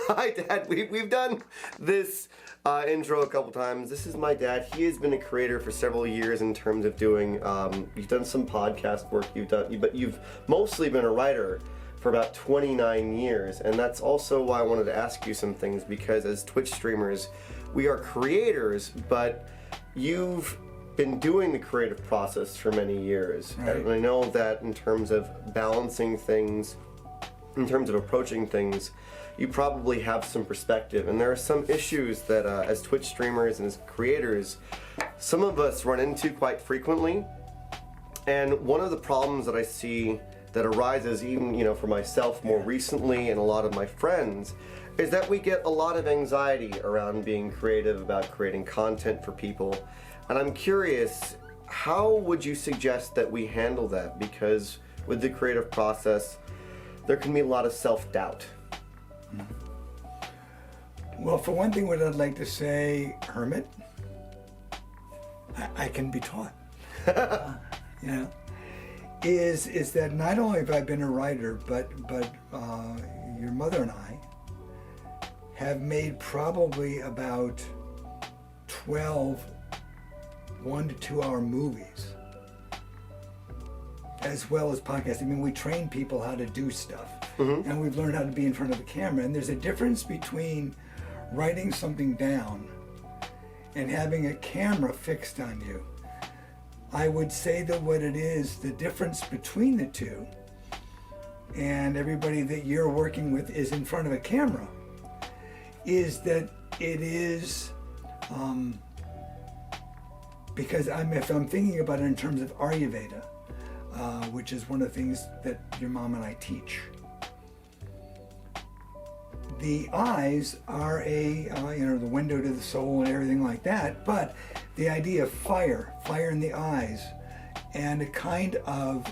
Hi, Dad. We've done this intro a couple times. This is my dad. He has been a creator for several years in terms of doing, you've done some podcast work, but you've mostly been a writer for about 29 years. And that's also why I wanted to ask you some things, because as Twitch streamers, we are creators, but you've been doing the creative process for many years. Right. And I know that in terms of balancing things, in terms of approaching things, you probably have some perspective, and there are some issues that as Twitch streamers and as creators, some of us run into quite frequently. And one of the problems that I see that arises, even for myself more recently and a lot of my friends, is that we get a lot of anxiety around being creative, about creating content for people. And I'm curious, how would you suggest that we handle that? Because with the creative process, there can be a lot of self-doubt. Well, for one thing, what I'd like to say, Hermit, I can be taught. Is that not only have I been a writer, but your mother and I have made probably about 12 1 to 2 hour movies, as well as podcasts. I mean, we train people how to do stuff, and we've learned how to be in front of a camera. And there's a difference between writing something down and having a camera fixed on you. I would say that what it is, the difference between the two, and everybody that you're working with is in front of a camera, is that it is, because if I'm thinking about it in terms of Ayurveda, which is one of the things that your mom and I teach. The eyes are the window to the soul and everything like that, but the idea of fire in the eyes, and a kind of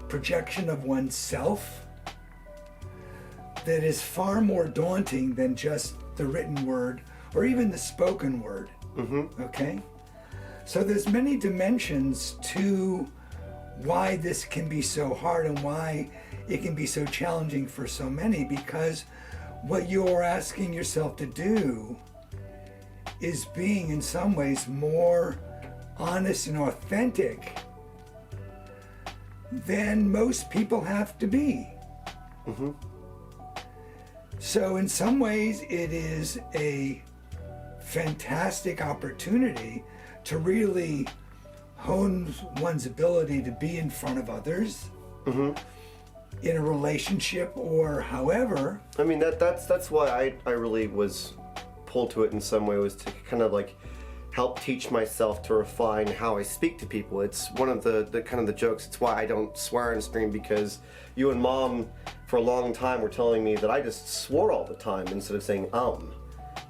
projection of oneself that is far more daunting than just the written word or even the spoken word. Okay? So there's many dimensions to why this can be so hard and why it can be so challenging for so many, because what you're asking yourself to do is being in some ways more honest and authentic than most people have to be. So in some ways it is a fantastic opportunity to really hone one's ability to be in front of others in a relationship or however. I mean, that's why I really was pulled to it in some way, was to kind of like help teach myself to refine how I speak to people. It's one of the kind of the jokes. It's why I don't swear on stream, because you and Mom for a long time were telling me that I just swore all the time instead of saying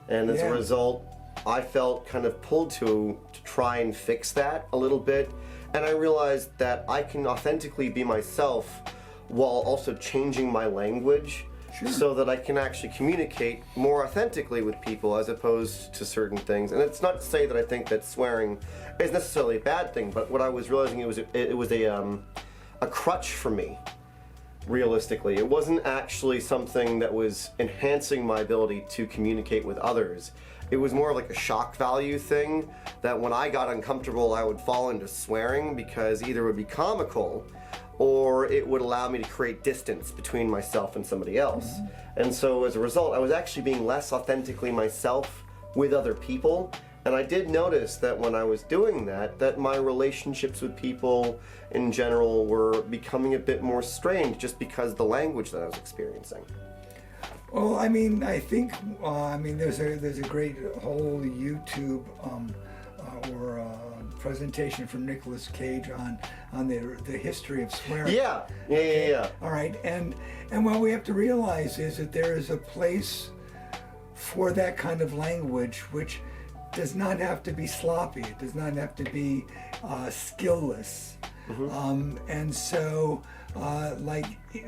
and as a result, I felt kind of pulled to try and fix that a little bit, and I realized that I can authentically be myself while also changing my language, so that I can actually communicate more authentically with people as opposed to certain things. And it's not to say that I think that swearing is necessarily a bad thing, but what I was realizing, it was a crutch for me. Realistically, it wasn't actually something that was enhancing my ability to communicate with others. It was more like a shock value thing, that when I got uncomfortable, I would fall into swearing, because either it would be comical or it would allow me to create distance between myself and somebody else. And so as a result, I was actually being less authentically myself with other people. And I did notice that when I was doing that my relationships with people in general were becoming a bit more strained, just because of the language that I was experiencing. Well, I mean, I think, there's a great whole YouTube or presentation from Nicolas Cage on the history of swearing. Yeah. All right, and what we have to realize is that there is a place for that kind of language, which does not have to be sloppy. It does not have to be skillless. And so, like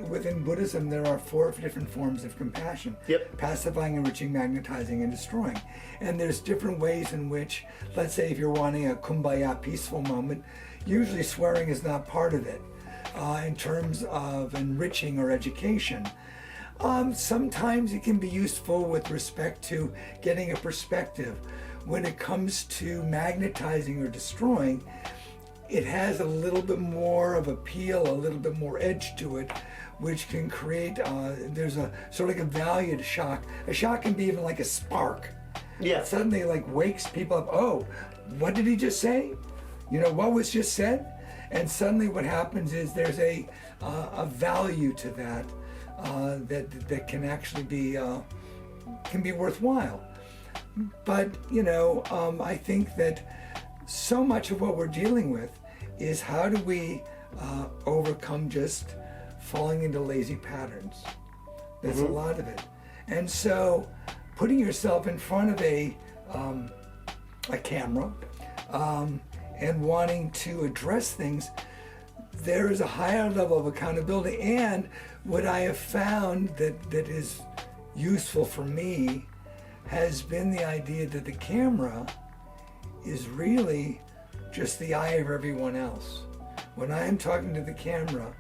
within Buddhism, there are 4 different forms of compassion. Pacifying, enriching, magnetizing, and destroying. And there's different ways in which, let's say if you're wanting a kumbaya peaceful moment, usually swearing is not part of it in terms of enriching or education. Sometimes it can be useful with respect to getting a perspective. When it comes to magnetizing or destroying, it has a little bit more of appeal, a little bit more edge to it, which can create, there's a sort of like a value to shock. A shock can be even like a spark. Yeah. It suddenly like wakes people up. Oh, what did he just say? You know, what was just said? And suddenly what happens is there's a value to that that can actually be worthwhile. But, you know, I think that so much of what we're dealing with is how do we overcome just falling into lazy patterns. That's a lot of it. And so putting yourself in front of a camera and wanting to address things, there is a higher level of accountability. And what I have found that is useful for me has been the idea that the camera is really just the eye of everyone else. When I am talking to the camera,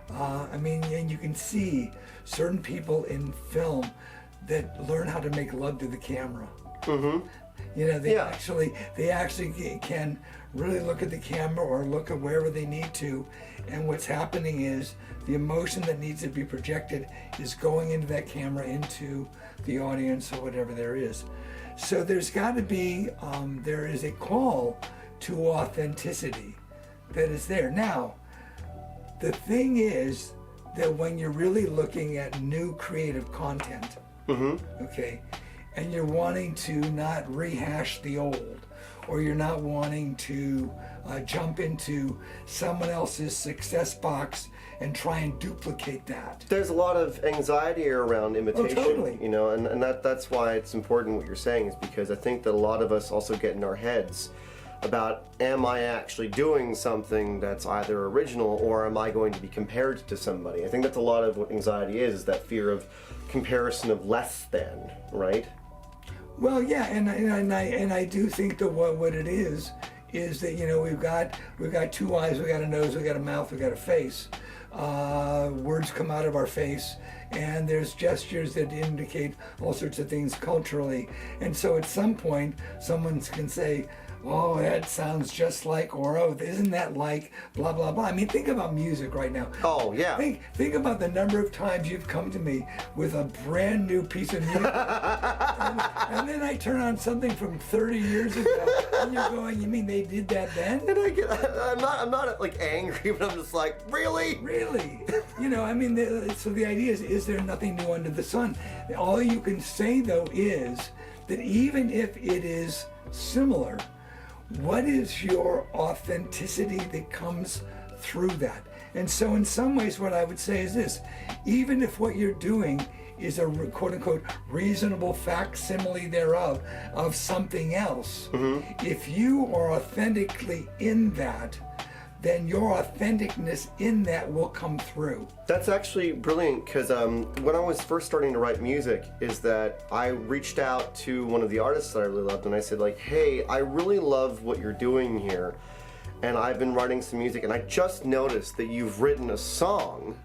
I mean, and you can see certain people in film that learn how to make love to the camera. Mm-hmm. You know, they actually can really look at the camera or look at wherever they need to, and what's happening is the emotion that needs to be projected is going into that camera, into the audience or whatever there is. So there's got to be, there is a call to authenticity that is there. Now, the thing is that when you're really looking at new creative content, okay, and you're wanting to not rehash the old, or you're not wanting to jump into someone else's success box and try and duplicate that. There's a lot of anxiety around imitation, totally. You know, and that's why it's important what you're saying, is because I think that a lot of us also get in our heads about, am I actually doing something that's either original, or am I going to be compared to somebody? I think that's a lot of what anxiety is that fear of comparison of less than, right? Well, yeah, and I do think that what it is that, you know, we've got 2 eyes, we got a nose, we got a mouth, we got a face. Words come out of our face, and there's gestures that indicate all sorts of things culturally. And so at some point, someone can say, oh, that sounds just like, or oh, isn't that like blah, blah, blah. I mean, think about music right now. Oh, yeah. Think about the number of times you've come to me with a brand new piece of music. and then I turn on something from 30 years ago, and you're going, you mean they did that then? And I'm not like angry, but I'm just like, really? Really? You know, I mean, so the idea is there nothing new under the sun? All you can say, though, is that even if it is similar, what is your authenticity that comes through that? And so in some ways what I would say is this: even if what you're doing is a quote-unquote reasonable facsimile thereof of something else, if you are authentically in that, then your authenticness in that will come through. That's actually brilliant, because when I was first starting to write music, is that I reached out to one of the artists that I really loved, and I said, like, hey, I really love what you're doing here, and I've been writing some music, and I just noticed that you've written a song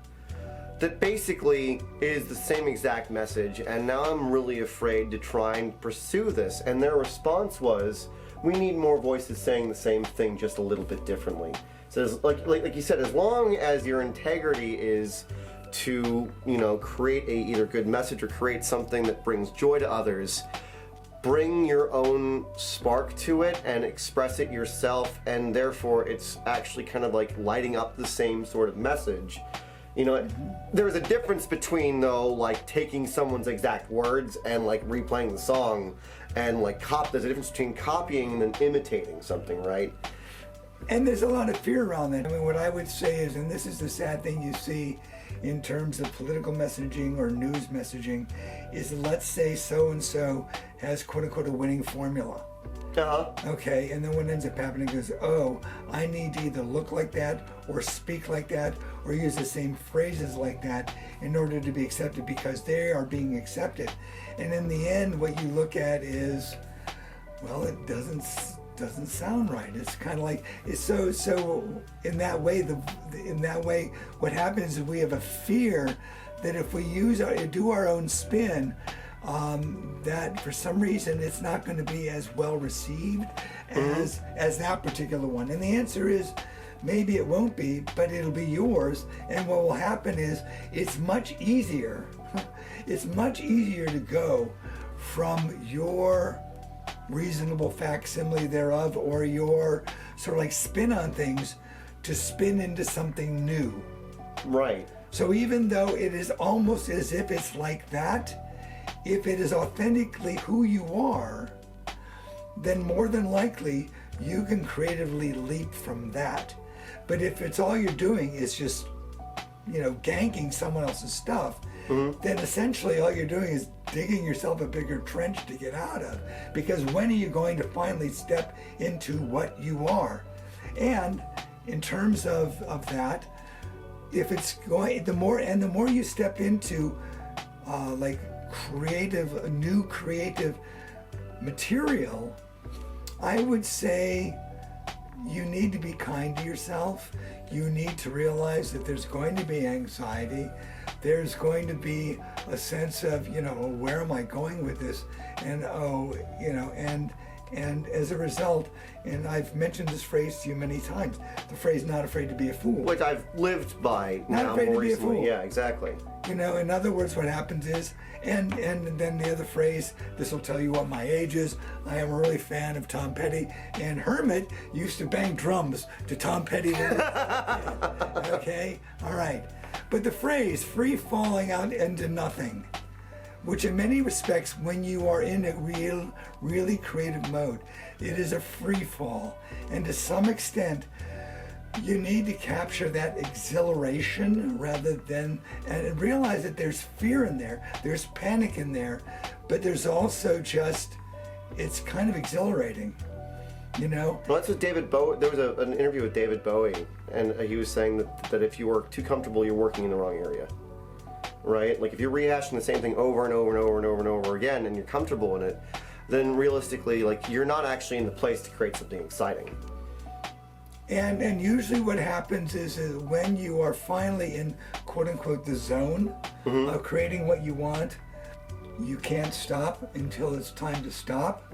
that basically is the same exact message, and now I'm really afraid to try and pursue this. And their response was, we need more voices saying the same thing just a little bit differently. So like you said, as long as your integrity is to, you know, create a either good message or create something that brings joy to others, bring your own spark to it and express it yourself, and therefore it's actually kind of like lighting up the same sort of message. You know, there's a difference between, though, like taking someone's exact words and like replaying the song, and like there's a difference between copying and then imitating something, right? And there's a lot of fear around that. I mean, what I would say is, and this is the sad thing you see in terms of political messaging or news messaging, is let's say so-and-so has quote-unquote a winning formula. Okay, and then what ends up happening is, oh, I need to either look like that or speak like that or use the same phrases like that in order to be accepted, because they are being accepted. And in the end, what you look at is, well, it doesn't sound right. It's kind of like, it's so in that way what happens is we have a fear that if we do our own spin, that for some reason it's not going to be as well received as that particular one. And the answer is maybe it won't be, but it'll be yours. And what will happen is it's much easier. It's much easier to go from your reasonable facsimile thereof, or your sort of like spin on things, to spin into something new. Right. So even though it is almost as if it's like that, if it is authentically who you are, then more than likely you can creatively leap from that. But if it's all you're doing is just, ganking someone else's stuff, then essentially all you're doing is digging yourself a bigger trench to get out of. Because when are you going to finally step into what you are? And in terms of that, if it's going, the more you step into like new creative material, I would say you need to be kind to yourself. You need to realize that there's going to be anxiety. There's going to be a sense of, where am I going with this? And, and as a result, and I've mentioned this phrase to you many times, the phrase "not afraid to be a fool." Which I've lived by not now afraid more to be recently. a fool. Yeah, exactly. In other words, what happens is, and then the other phrase, this will tell you what my age is. I am a really fan of Tom Petty, and Hermit used to bang drums to Tom Petty. Okay? All right. But the phrase, free falling out into nothing, which in many respects, when you are in a really creative mode, it is a free fall. And to some extent, you need to capture that exhilaration rather than, and realize that there's fear in there, there's panic in there, but there's also just, it's kind of exhilarating, Well, that's what David Bowie, there was an interview with David Bowie, and he was saying that if you work too comfortable, you're working in the wrong area, right? Like if you're rehashing the same thing over and over and over and over and over again, and you're comfortable in it, then realistically, like you're not actually in the place to create something exciting. And usually what happens is when you are finally in quote unquote the zone of creating what you want, you can't stop until it's time to stop.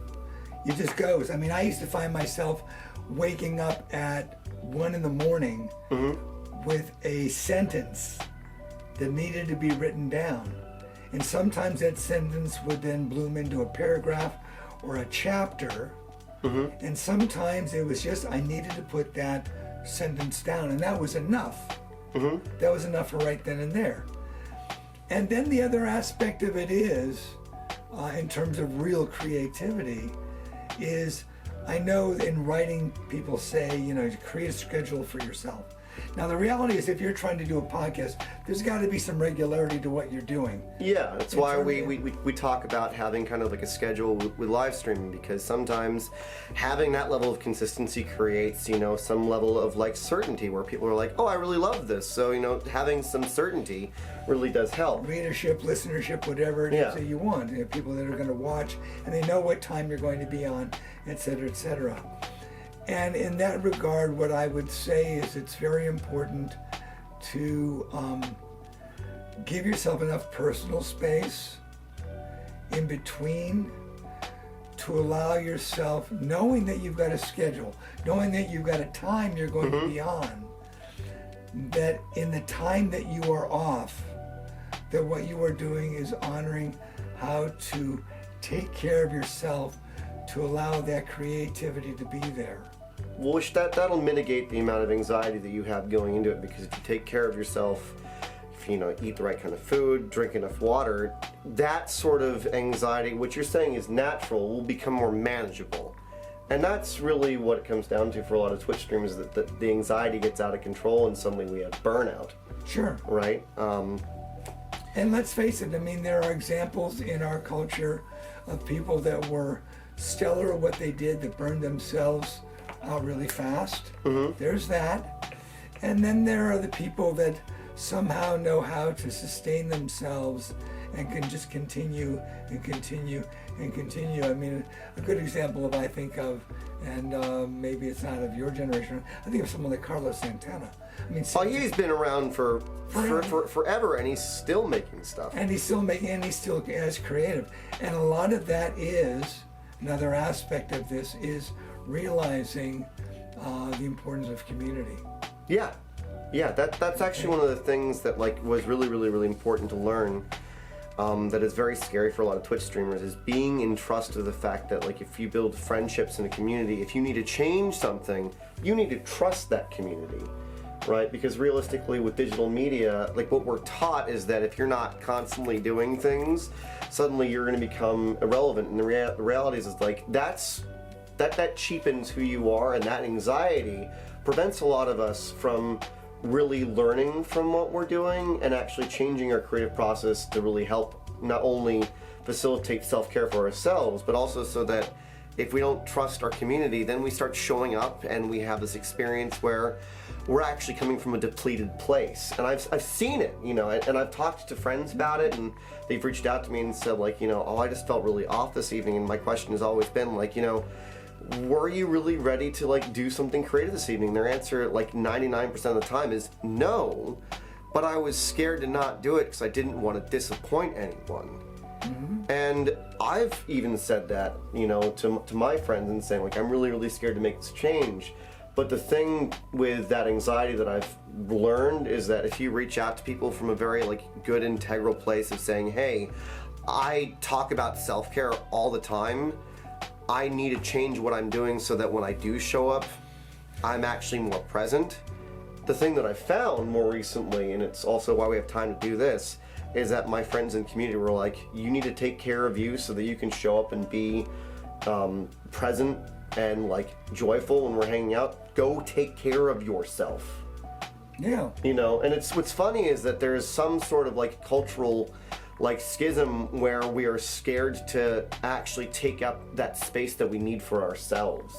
It just goes. I mean, I used to find myself waking up at 1 a.m. with a sentence that needed to be written down. And sometimes that sentence would then bloom into a paragraph or a chapter. And sometimes it was just, I needed to put that sentence down, and that was enough. That was enough for right then and there. And then the other aspect of it is, in terms of real creativity, is I know in writing people say, to create a schedule for yourself. Now the reality is, if you're trying to do a podcast, there's got to be some regularity to what you're doing. Yeah, that's why we talk about having kind of like a schedule with live streaming, because sometimes having that level of consistency creates, some level of like certainty where people are like, oh, I really love this. So, having some certainty really does help. Readership, listenership, whatever it is that you want. People that are going to watch, and they know what time you're going to be on, et cetera, et cetera. And in that regard, what I would say is it's very important to give yourself enough personal space in between to allow yourself, knowing that you've got a schedule, knowing that you've got a time you're going to be on, that in the time that you are off, that what you are doing is honoring how to take care of yourself to allow that creativity to be there. Well, that'll mitigate the amount of anxiety that you have going into it, because if you take care of yourself, if you eat the right kind of food, drink enough water, that sort of anxiety, what you're saying is natural, will become more manageable. And that's really what it comes down to for a lot of Twitch streamers, that the anxiety gets out of control and suddenly we have burnout. Sure. Right? And let's face it, I mean, there are examples in our culture of people that were stellar at what they did, that burned themselves out really fast. There's that. And then there are the people that somehow know how to sustain themselves and can just continue and continue and continue. I mean, a good example I think of, and maybe it's not of your generation, I think of someone like Carlos Santana. I mean, Oh, he's been around for forever, and he's still making stuff. And he's still as creative. And a lot of that is, another aspect of this is realizing the importance of community. Yeah. That's actually one of the things that like was really, really, really important to learn. That is very scary for a lot of Twitch streamers, is being in trust of the fact that like if you build friendships in a community, if you need to change something, you need to trust that community, right? Because realistically with digital media, like what we're taught is that if you're not constantly doing things, suddenly you're going to become irrelevant. And the reality is like that cheapens who you are, and that anxiety prevents a lot of us from really learning from what we're doing and actually changing our creative process to really help not only facilitate self-care for ourselves, but also so that if we don't trust our community, then we start showing up and we have this experience where we're actually coming from a depleted place. And I've seen it, you know, and I've talked to friends about it, and they've reached out to me and said like, you know, oh, I just felt really off this evening. And my question has always been like, you know, were you really ready to like do something creative this evening? Their answer like 99% of the time is no, but I was scared to not do it because I didn't want to disappoint anyone. Mm-hmm. And I've even said that, you know, to my friends and saying like, I'm really, really scared to make this change. But the thing with that anxiety that I've learned is that if you reach out to people from a very like good integral place of saying, hey, I talk about self-care all the time, I need to change what I'm doing so that when I do show up, I'm actually more present. The thing that I found more recently, and it's also why we have time to do this, is that my friends and community were like, you need to take care of you so that you can show up and be present and like joyful when we're hanging out. Go take care of yourself. Yeah. You know, and it's what's funny is that there's some sort of like cultural like schism where we are scared to actually take up that space that we need for ourselves,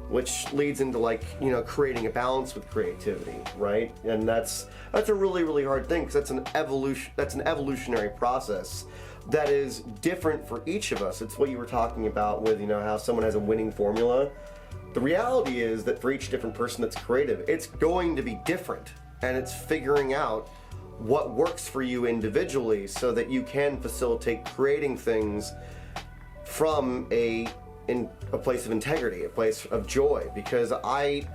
which leads into like, you know, creating a balance with creativity, right? And that's a really, really hard thing, because that's an evolutionary process that is different for each of us. It's what you were talking about with, you know, how someone has a winning formula. The reality is that for each different person that's creative, it's going to be different, and it's figuring out what works for you individually so that you can facilitate creating things from a place of integrity, a place of joy. Because I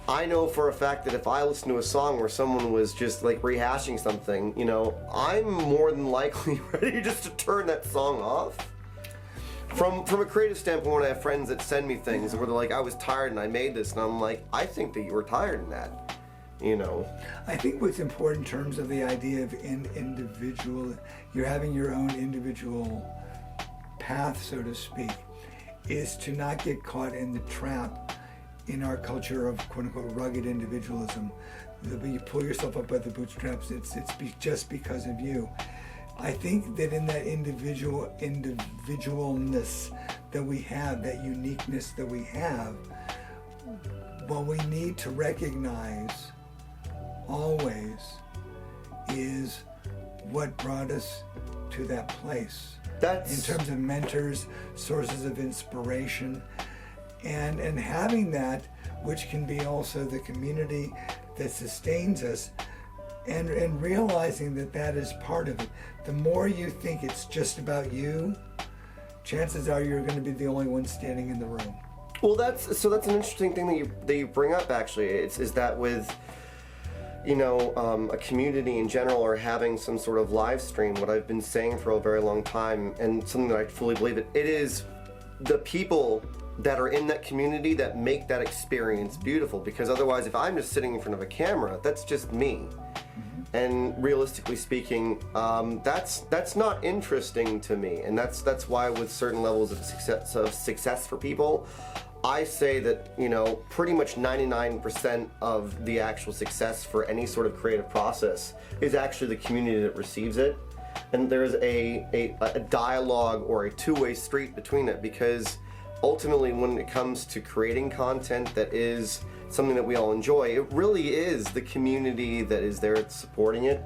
know for a fact that if I listen to a song where someone was just like rehashing something, you know, I'm more than likely ready just to turn that song off. From a creative standpoint, when I have friends that send me things where they're like, I was tired and I made this, and I'm like, I think that you were tired in that. You know, I think what's important in terms of the idea of individual, you're having your own individual path, so to speak, is to not get caught in the trap in our culture of quote unquote rugged individualism. You pull yourself up by the bootstraps, it's just because of you. I think that in that individualness that we have, that uniqueness that we have, what we need to recognize always is what brought us to that place. In terms of mentors, sources of inspiration, and having that, which can be also the community that sustains us, and realizing that that is part of it. The more you think it's just about you, chances are you're going to be the only one standing in the room. Well, that's an interesting thing that you bring up. Actually, is that with, you know, a community in general, or having some sort of live stream. What I've been saying for a very long time, and something that I fully believe it is the people that are in that community that make that experience beautiful. Because otherwise, if I'm just sitting in front of a camera, that's just me. And realistically speaking, that's not interesting to me, and that's why with certain levels of success for people, I say that, you know, pretty much 99% of the actual success for any sort of creative process is actually the community that receives it, and there's a dialogue or a two-way street between it. Because ultimately, when it comes to creating content that is something that we all enjoy, it really is the community that is there supporting it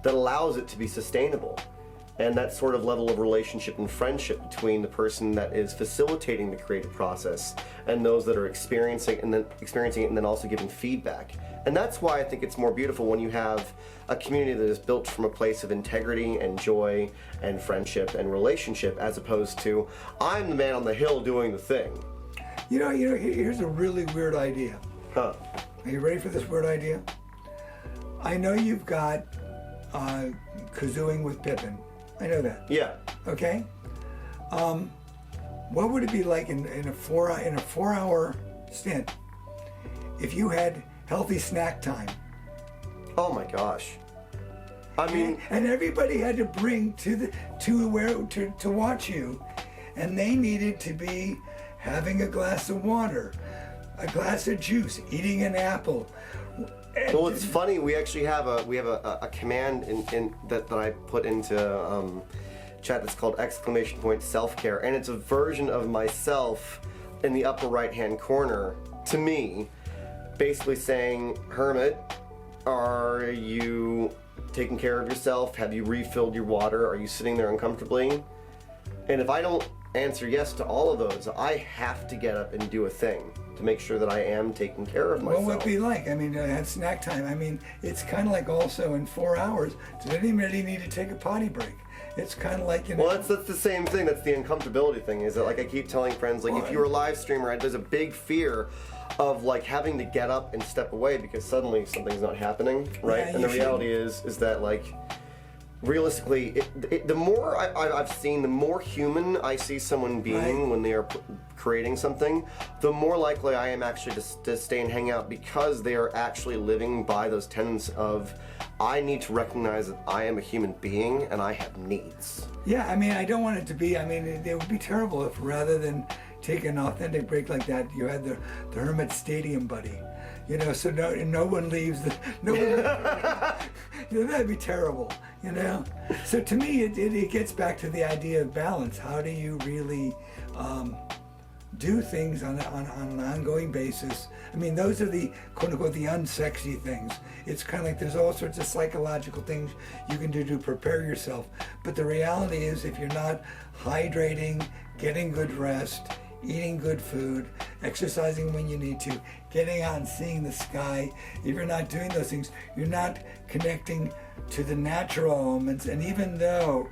that allows it to be sustainable. and that sort of level of relationship and friendship between the person that is facilitating the creative process and those that are experiencing it and then also giving feedback. And that's why I think it's more beautiful when you have a community that is built from a place of integrity and joy and friendship and relationship, as opposed to, I'm the man on the hill doing the thing. Here's a really weird idea. Huh. Are you ready for this weird idea? I know you've got kazooing with Pippin. I know that. Yeah. Okay. What would it be like in a 4-hour stint if you had healthy snack time? Oh my gosh. I mean, and everybody had to bring to watch you, and they needed to be having a glass of water, a glass of juice, eating an apple. Well, it's funny. We actually have a command in that I put into chat that's called !self-care, and it's a version of myself in the upper right-hand corner to me, basically saying, Hermit, are you taking care of yourself? Have you refilled your water? Are you sitting there uncomfortably? And if I don't answer yes to all of those, I have to get up and do a thing to make sure that I am taking care of myself. What would it be like? I mean, at snack time, I mean, it's kind of like also in 4 hours, does anybody need to take a potty break? It's kind of like, Well, that's the same thing. That's the uncomfortability thing, is that, like, I keep telling friends, like, if you're a live streamer, there's a big fear of, like, having to get up and step away because suddenly something's not happening, right? Yeah, and the reality is that, like, realistically, the more I've seen, the more human I see someone being when they are creating something, the more likely I am actually to stay and hang out, because they are actually living by those tenets of, I need to recognize that I am a human being and I have needs. Yeah, I mean, I don't want it to be, I mean, it would be terrible if rather than take an authentic break like that, you had the Hermit Stadium buddy. So no one leaves. That'd be terrible. So to me, it gets back to the idea of balance. How do you really do things on an ongoing basis? I mean, those are the quote unquote the unsexy things. It's kind of like there's all sorts of psychological things you can do to prepare yourself. But the reality is, if you're not hydrating, getting good rest, eating good food, exercising when you need to, getting out and seeing the sky, if you're not doing those things, you're not connecting to the natural elements. And even though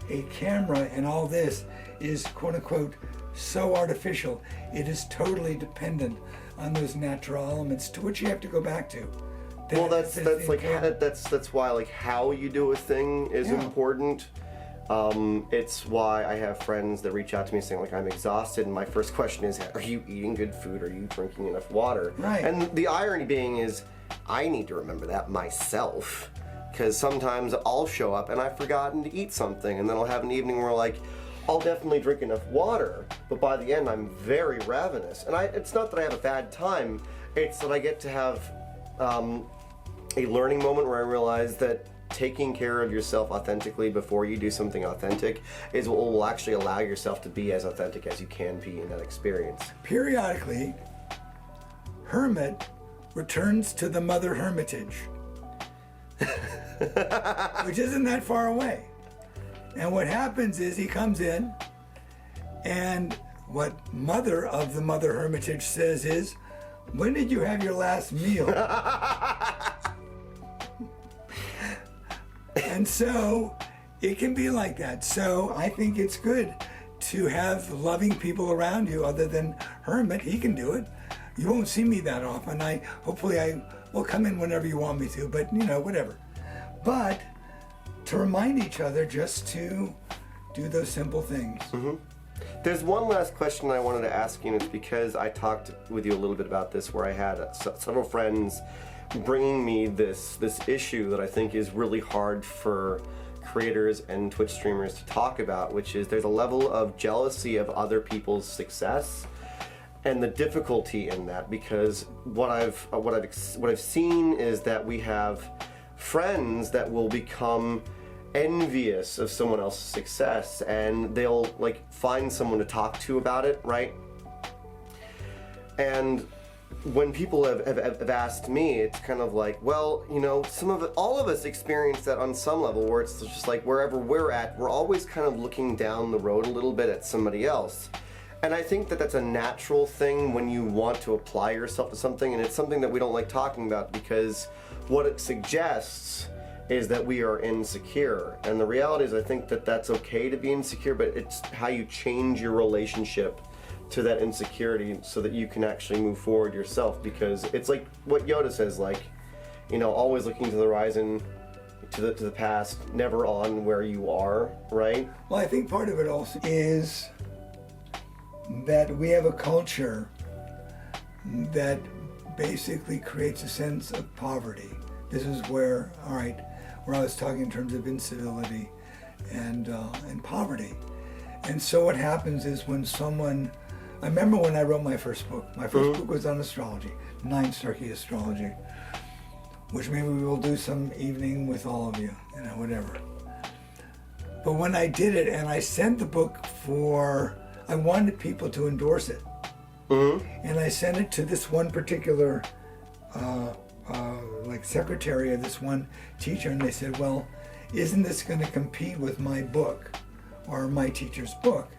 a camera and all this is quote unquote so artificial, it is totally dependent on those natural elements to which you have to go back to. Well, that's why, like, how you do a thing is important. It's why I have friends that reach out to me saying, like, I'm exhausted, and my first question is, are you eating good food? Are you drinking enough water? Right. And the irony being is, I need to remember that myself, because sometimes I'll show up and I've forgotten to eat something, and then I'll have an evening where, like, I'll definitely drink enough water, but by the end I'm very ravenous. And it's not that I have a bad time, it's that I get to have a learning moment where I realize that taking care of yourself authentically before you do something authentic is what will actually allow yourself to be as authentic as you can be in that experience. Periodically, Hermit returns to the Mother Hermitage, which isn't that far away. And what happens is he comes in, and what Mother of the Mother Hermitage says is, when did you have your last meal? And so it can be like that. So I think it's good to have loving people around you other than Hermit. He can do it. You won't see me that often. Hopefully I will come in whenever you want me to, but whatever. But to remind each other just to do those simple things. Mm-hmm. There's one last question I wanted to ask you, and it's because I talked with you a little bit about this, where I had several friends bringing me this issue that I think is really hard for creators and Twitch streamers to talk about, which is there's a level of jealousy of other people's success and the difficulty in that, because what I've seen is that we have friends that will become envious of someone else's success, and they'll, like, find someone to talk to about it, right? And when people have asked me, it's kind of like, well, you know, all of us experience that on some level, where it's just like wherever we're at, we're always kind of looking down the road a little bit at somebody else. And I think that that's a natural thing when you want to apply yourself to something, and it's something that we don't like talking about because what it suggests is that we are insecure. And the reality is, I think that that's okay to be insecure, but it's how you change your relationship to that insecurity so that you can actually move forward yourself. Because it's like what Yoda says, like, you know, always looking to the horizon, to the past, never on where you are, right? Well, I think part of it also is that we have a culture that basically creates a sense of poverty. This is where, all right, where I was talking in terms of incivility and poverty. And so what happens is when someone, I remember when I wrote my first book. My first book was on astrology, 9 Starkey astrology, which maybe we will do some evening with all of you, you know, whatever. But when I did it and I sent the book I wanted people to endorse it. And I sent it to this one particular like secretary of this one teacher, and they said, well, isn't this going to compete with my book or my teacher's book?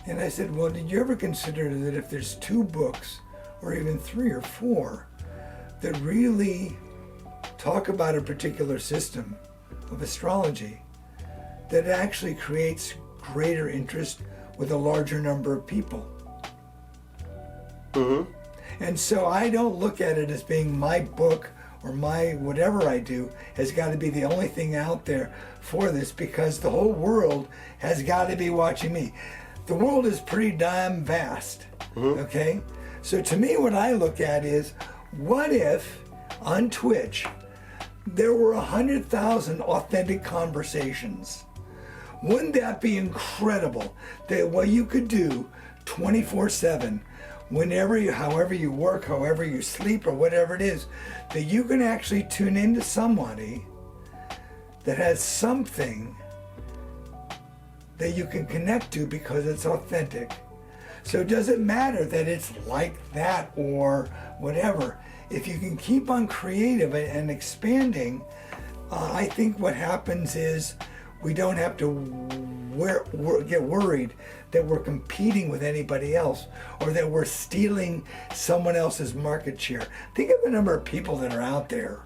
And I said, well, did you ever consider that if there's 2 books or even 3 or 4 that really talk about a particular system of astrology, that actually creates greater interest with a larger number of people? And so I don't look at it as being my book or my whatever I do has got to be the only thing out there for this, because the whole world has got to be watching me. The world is pretty damn vast, okay? So to me, what I look at is, what if on Twitch there were 100,000 authentic conversations? Wouldn't that be incredible? That what you could do 24/7, whenever however you work, however you sleep, or whatever it is, that you can actually tune into somebody that has something that you can connect to because it's authentic. So it doesn't matter that it's like that or whatever. If you can keep on creative and expanding, I think what happens is we don't have to get worried that we're competing with anybody else or that we're stealing someone else's market share. Think of the number of people that are out there.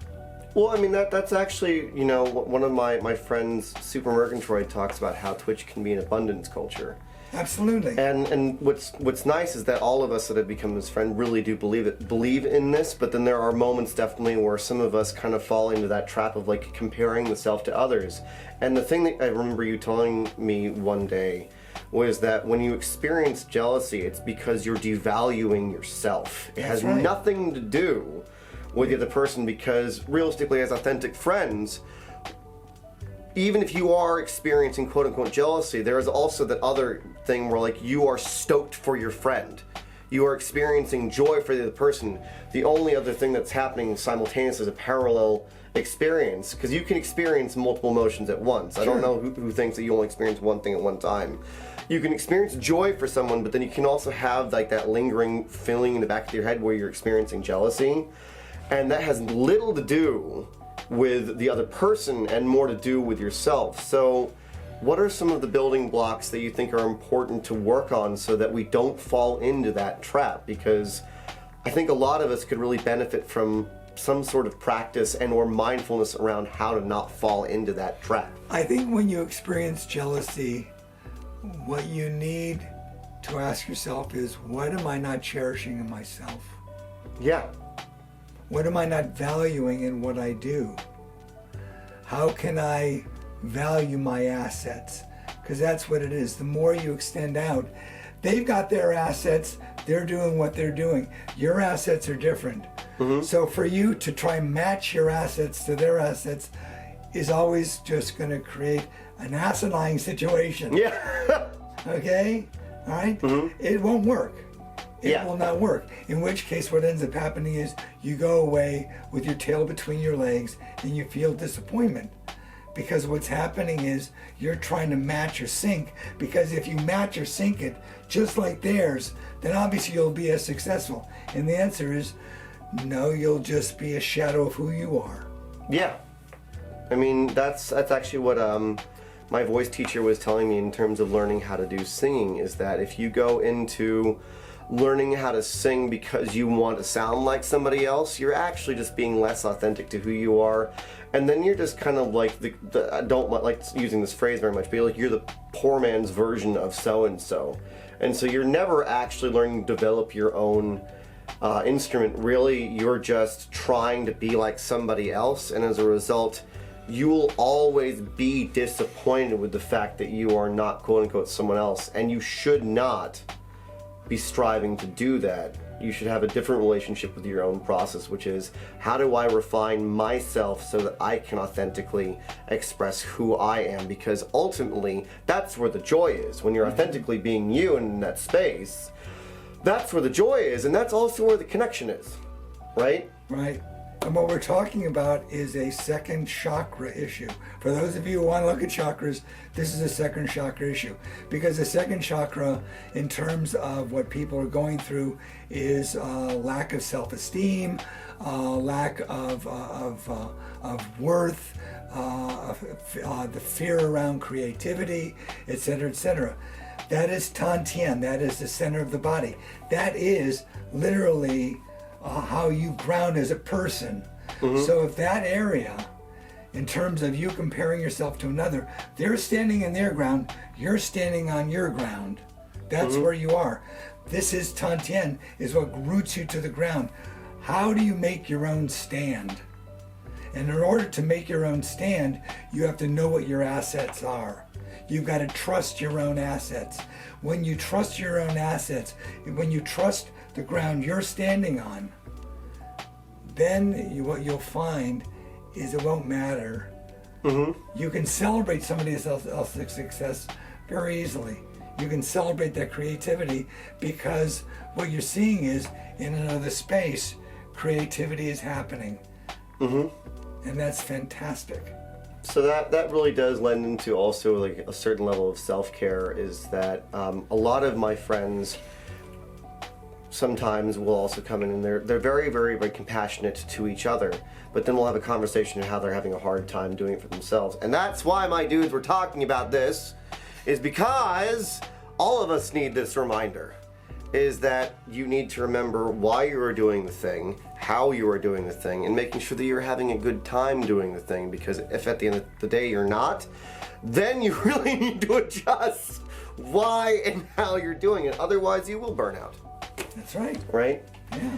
Well, I mean, that's actually, you know, one of my friends, Super Murgatroyd, talks about how Twitch can be an abundance culture. Absolutely. And what's nice is that all of us that have become his friend really do believe in this, but then there are moments definitely where some of us kind of fall into that trap of like comparing the self to others. And the thing that I remember you telling me one day was that when you experience jealousy, it's because you're devaluing yourself. It has nothing to do with the other person, because realistically, as authentic friends, even if you are experiencing quote-unquote jealousy, there is also that other thing where like you are stoked for your friend. You are experiencing joy for the other person. The only other thing that's happening simultaneously is a parallel experience, because you can experience multiple emotions at once. Sure. I don't know who thinks that you only experience one thing at one time. You can experience joy for someone, but then you can also have like that lingering feeling in the back of your head where you're experiencing jealousy. And that has little to do with the other person and more to do with yourself. So what are some of the building blocks that you think are important to work on so that we don't fall into that trap? Because I think a lot of us could really benefit from some sort of practice and or mindfulness around how to not fall into that trap. I think when you experience jealousy, what you need to ask yourself is, what am I not cherishing in myself? Yeah. What am I not valuing in what I do? How can I value my assets? Because that's what it is. The more you extend out, they've got their assets, they're doing what they're doing. Your assets are different. So for you to try and match your assets to their assets is always just going to create an asinine situation. Yeah. Okay? All right? It won't work. It will not work. In which case, what ends up happening is you go away with your tail between your legs and you feel disappointment Because what's happening is you're trying to match or sync, because if you match or sync it just like theirs, then obviously you'll be as successful. And the answer is no, you'll just be a shadow of who you are. Yeah. I mean, that's actually what my voice teacher was telling me in terms of learning how to do singing, is that if you go into learning how to sing because you want to sound like somebody else, you're actually just being less authentic to who you are. And then you're just kind of like I don't like using this phrase very much, but like you're the poor man's version of so-and-so. And so you're never actually learning to develop your own instrument. Really, you're just trying to be like somebody else, and as a result, you will always be disappointed with the fact that you are not quote-unquote someone else, and you should not be striving to do that. You should have a different relationship with your own process, which is, how do I refine myself so that I can authentically express who I am? Because ultimately, that's where the joy is. When you're authentically being you in that space, that's where the joy is, and that's also where the connection is, right? Right. And what we're talking about is a second chakra issue. For those of you who want to look at chakras, this is a second chakra issue. Because the second chakra, in terms of what people are going through, is lack of self-esteem, lack of worth, the fear around creativity, etc., etc. That is Tantien. That is the center of the body. That is literally how you ground as a person. So if that area, in terms of you comparing yourself to another, they're standing in their ground, you're standing on your ground. That's where you are. This is Tantien, is what roots you to the ground. How do you make your own stand? And in order to make your own stand, you have to know what your assets are. You've got to trust your own assets. When you trust your own assets, when you trust the ground you're standing on, then what you'll find is it won't matter. You can celebrate somebody else's success very easily. You can celebrate that creativity, because what you're seeing is, in another space, creativity is happening. And that's fantastic. So that really does lend into also like a certain level of self-care, is that a lot of my friends sometimes will also come in and they're very, very, very compassionate to each other, but then we'll have a conversation on how they're having a hard time doing it for themselves. And that's why, my dudes, we're talking about this, is because all of us need this reminder, is that you need to remember why you are doing the thing, how you are doing the thing, and making sure that you're having a good time doing the thing. Because if at the end of the day you're not, then you really need to adjust why and how you're doing it. Otherwise, you will burn out. That's right. Right? Yeah.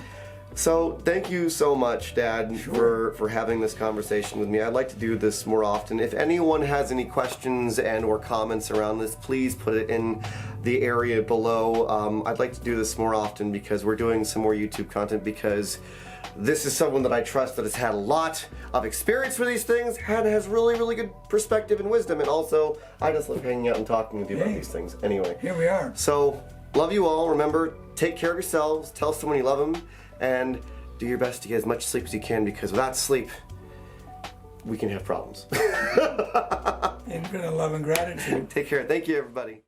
So thank you so much, Dad, for having this conversation with me. I'd like to do this more often. If anyone has any questions and or comments around this, please put it in the area below. I'd like to do this more often because we're doing some more YouTube content, because this is someone that I trust that has had a lot of experience with these things and has really, really good perspective and wisdom. And also, I just love hanging out and talking with you about these things. Anyway. Here we are. So, love you all. Remember, take care of yourselves. Tell someone you love them. And do your best to get as much sleep as you can, because without sleep, we can have problems. Infinite love and gratitude. Take care. Thank you, everybody.